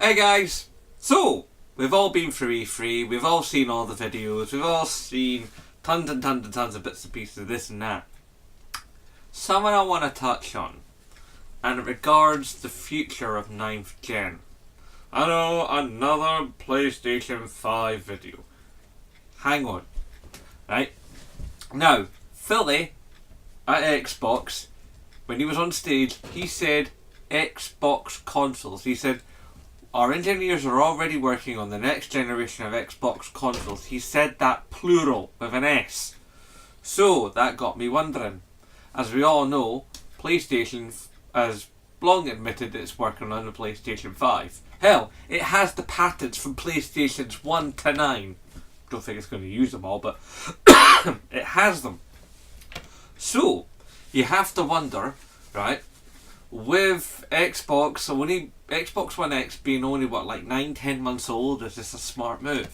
Hey guys, so we've all been through E3, we've all seen all the videos, we've all seen tons and tons and tons of bits and pieces of this and that. Something I want to touch on, and it regards the future of 9th Gen. I know, another PlayStation 5 video. Hang on. Right? Now, Philly at Xbox, when he was on stage, he said Xbox consoles. He said, our engineers are already working on the next generation of Xbox consoles. He said that plural with an S. So that got me wondering. As we all know, PlayStation has long admitted it's working on the PlayStation 5. Hell, it has the patents from PlayStations 1 to 9. Don't think it's going to use them all, but it has them. So, you have to wonder, right, with Xbox One X being only 9-10 months old, is this a smart move?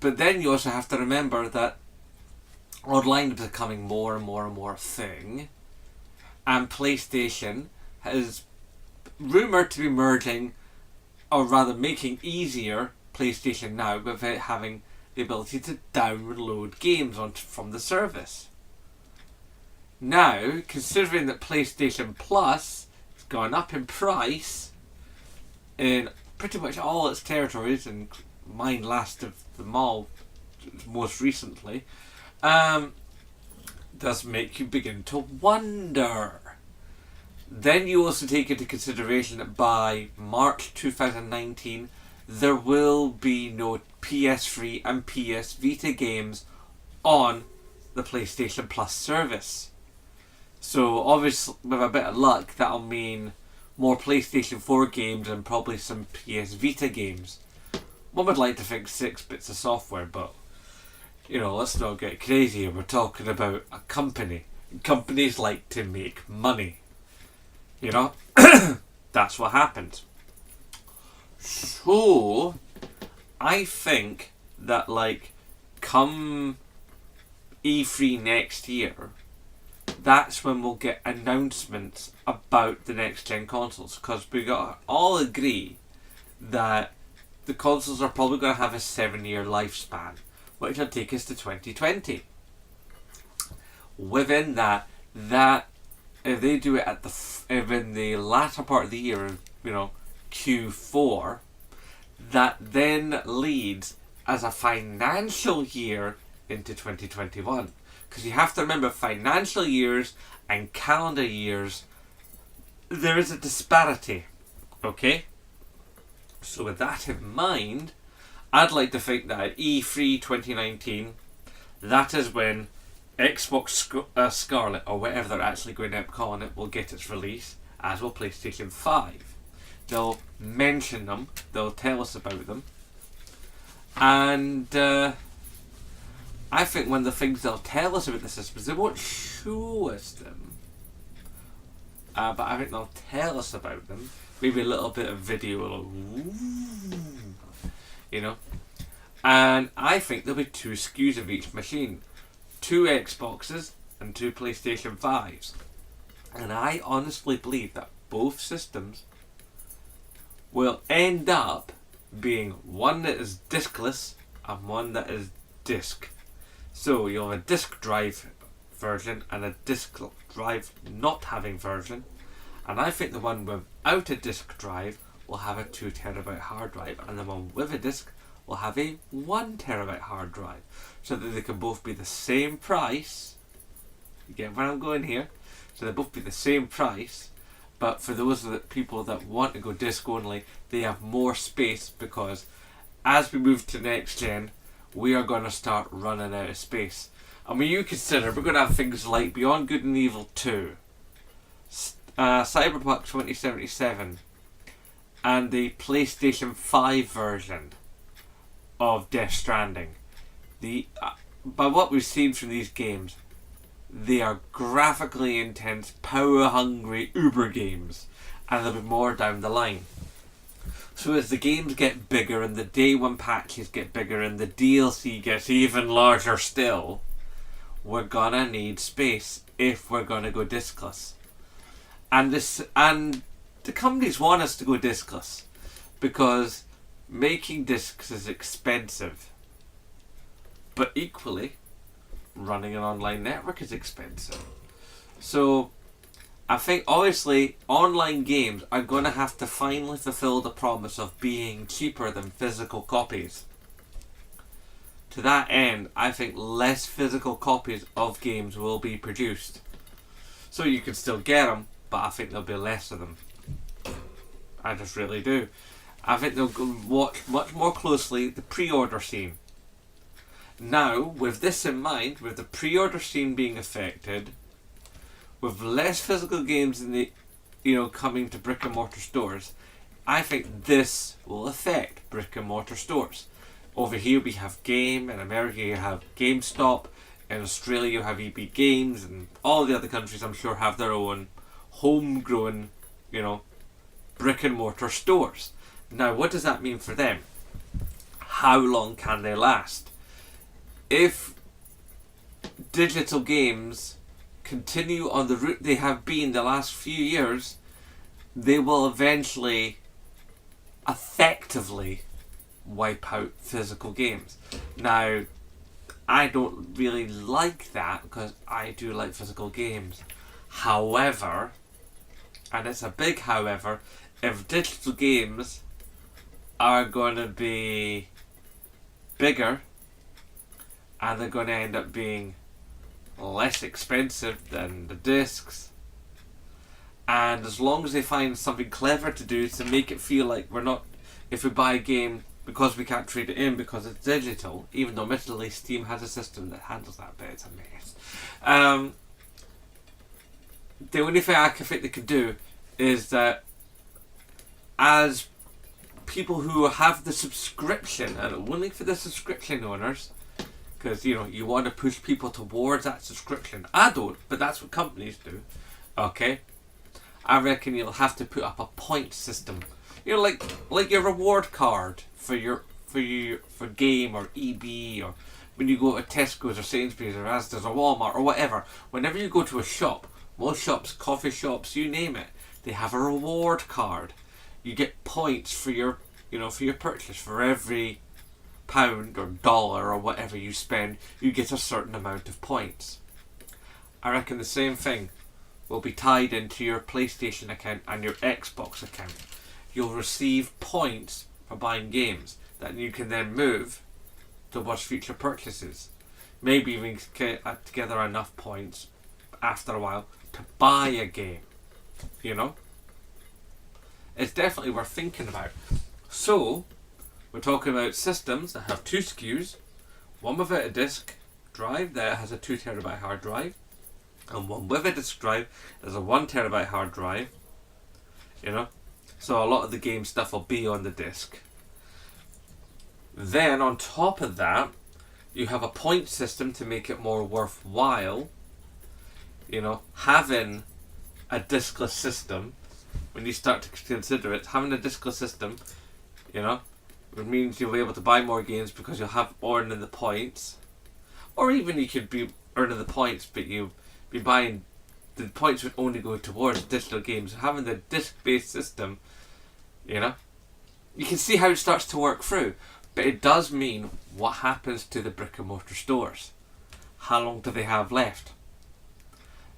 But then you also have to remember that online is becoming more and more and more a thing, and PlayStation is rumoured to be merging, or rather making easier PlayStation Now without having the ability to download games from the service. Now, considering that PlayStation Plus has gone up in price in pretty much all its territories, and mine last of them all most recently, does make you begin to wonder. Then you also take into consideration that by March 2019 there will be no PS3 and PS Vita games on the PlayStation Plus service. So obviously, with a bit of luck, that'll mean more PlayStation 4 games and probably some PS Vita games. One would like to think 6 bits of software, but let's not get crazy. We're talking about a company. Companies like to make money. That's what happens. So, I think that come E3 next year, that's when we'll get announcements about the next gen consoles, because we all agree that the consoles are probably going to have a 7-year lifespan, which will take us to 2020. Within that if they do it in the latter part of the year, Q4, that then leads as a financial year into 2021. Because you have to remember, financial years and calendar years, there is a disparity. Okay? So with that in mind, I'd like to think that at E3 2019, that is when Xbox Scarlet, or whatever they're actually going to end up calling it, will get its release, as will PlayStation 5. They'll mention them, they'll tell us about them, and I think one of the things they'll tell us about the systems, they won't show us them, but I think they'll tell us about them. Maybe a little bit of video, and I think there'll be 2 SKUs of each machine. 2 Xboxes and 2 PlayStation 5s. And I honestly believe that both systems will end up being one that is diskless and one that is disc. So you'll have a disc drive version and a disc drive not having version. And I think the one without a disc drive will have a 2 terabyte hard drive, and the one with a disc will have a 1 terabyte hard drive, so that they can both be the same price. You get where I'm going here? So they both be the same price, but for those people that want to go disc only, they have more space, because as we move to next gen, we are going to start running out of space. And when you consider, we're going to have things like Beyond Good and Evil 2, Cyberpunk 2077, and the PlayStation 5 version of Death Stranding. By what we've seen from these games, they are graphically intense, power-hungry Uber games, and there'll be more down the line. So as the games get bigger and the day one patches get bigger and the DLC gets even larger still, we're gonna need space if we're gonna go diskless. And the companies want us to go diskless. because making discs is expensive, but equally running an online network is expensive. So I think obviously online games are going to have to finally fulfill the promise of being cheaper than physical copies. To that end, I think less physical copies of games will be produced. So you can still get them, but I think there'll be less of them. I just really do. I think they'll watch much more closely the pre-order scene. Now, with this in mind, with the pre-order scene being affected, with less physical games in the, coming to brick and mortar stores, I think this will affect brick and mortar stores. Over here we have Game, in America you have GameStop, in Australia you have EB Games, and all the other countries I'm sure have their own homegrown, brick and mortar stores. Now what does that mean for them? How long can they last? If digital games continue on the route they have been the last few years, they will eventually effectively wipe out physical games. Now, I don't really like that because I do like physical games. However, and it's a big however, if digital games are going to be bigger and they're going to end up being less expensive than the discs, and as long as they find something clever to do to make it feel like we're not, if we buy a game because we can't trade it in because it's digital, even though admittedly Steam has a system that handles that, but it's a mess. The only thing I can think they could do is that as people who have the subscription, and only for the subscription owners, because you want to push people towards that subscription. I don't, but that's what companies do. Okay, I reckon you'll have to put up a point system. Like your reward card for Game or EB, or when you go to Tesco's or Sainsbury's or Asda's or Walmart or whatever. Whenever you go to a shop, most shops, coffee shops, you name it, they have a reward card. You get points for your purchase. For every pound or dollar or whatever you spend, you get a certain amount of points. I reckon the same thing will be tied into your PlayStation account and your Xbox account. You'll receive points for buying games that you can then move towards future purchases. Maybe even get together enough points after a while to buy a game. It's definitely worth thinking about. So, we're talking about systems that have two SKUs, one without a disk drive that has a 2TB hard drive, and one with a disk drive is a 1TB hard drive. So a lot of the game stuff will be on the disk. Then on top of that, you have a point system to make it more worthwhile. Having a diskless system, when you start to consider it, having a diskless system, it means you'll be able to buy more games because you'll have earning the points. Or even you could be earning the points, but you'll be buying, the points would only go towards digital games. Having the disc-based system, you can see how it starts to work through. But it does mean what happens to the brick and mortar stores. How long do they have left?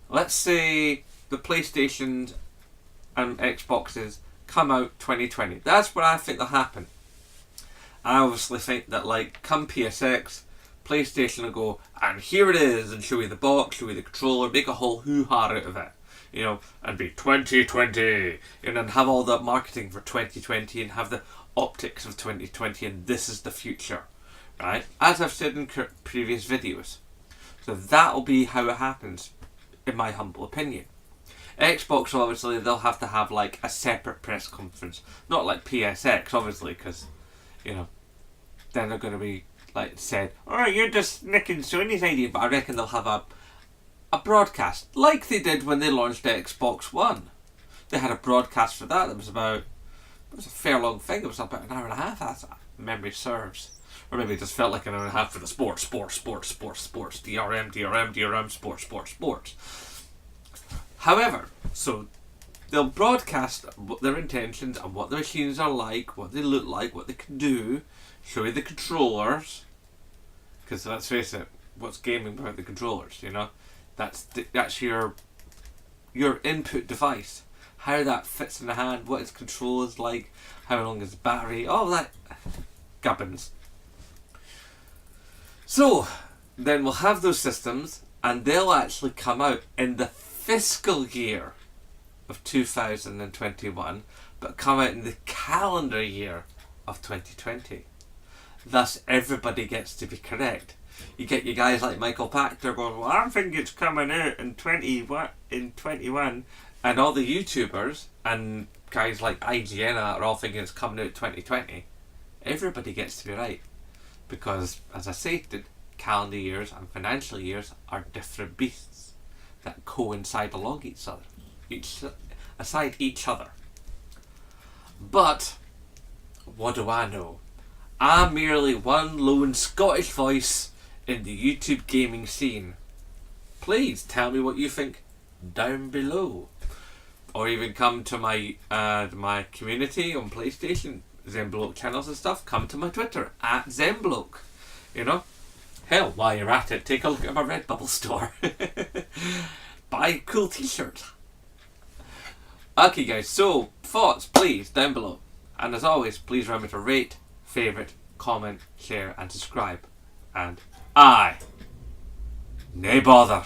Let's say the PlayStations and Xboxes come out 2020. That's what I think will happen. I obviously think that come PSX, PlayStation will go, and here it is, and show you the box, show you the controller, make a whole hoo-ha out of it, and be 2020, and then have all that marketing for 2020 and have the optics of 2020, and this is the future, right? As I've said in previous videos. So that'll be how it happens, in my humble opinion. Xbox, obviously, they'll have to have a separate press conference, not like PSX, obviously, because then they're going to be said, oh, you're just nicking Sony's idea, but I reckon they'll have a broadcast like they did when they launched Xbox One. They had a broadcast for that. It was a fair long thing. It was about an hour and a half, as memory serves. Or maybe it just felt like an hour and a half for the sports, DRM, sports. However, so they'll broadcast what their intentions and what the machines are like, what they look like, what they can do, show you the controllers. Because let's face it, what's gaming without the controllers? You know, that's your input device. How that fits in the hand, what its control is like, how long is the battery, all that gubbins. So then we'll have those systems, and they'll actually come out in the fiscal year of 2021, but come out in the calendar year of 2020. Thus, everybody gets to be correct. You get your guys like Michael Pachter going, well, I think it's coming out in 21, and all the YouTubers and guys like IGN are all thinking it's coming out in 2020. Everybody gets to be right. Because, as I stated, calendar years and financial years are different beasts that coincide along each other. But what do I know? I'm merely one lone Scottish voice in the YouTube gaming scene. Please tell me what you think down below, or even come to my my community on PlayStation, Zenbloke channels and stuff. Come to my Twitter at Zenbloke. You know, hell, while you're at it, take a look at my Redbubble store. Buy a cool t-shirt. Okay guys, so thoughts please down below, and as always, please remember to rate, favourite, comment, share and subscribe, and aye, nae bother.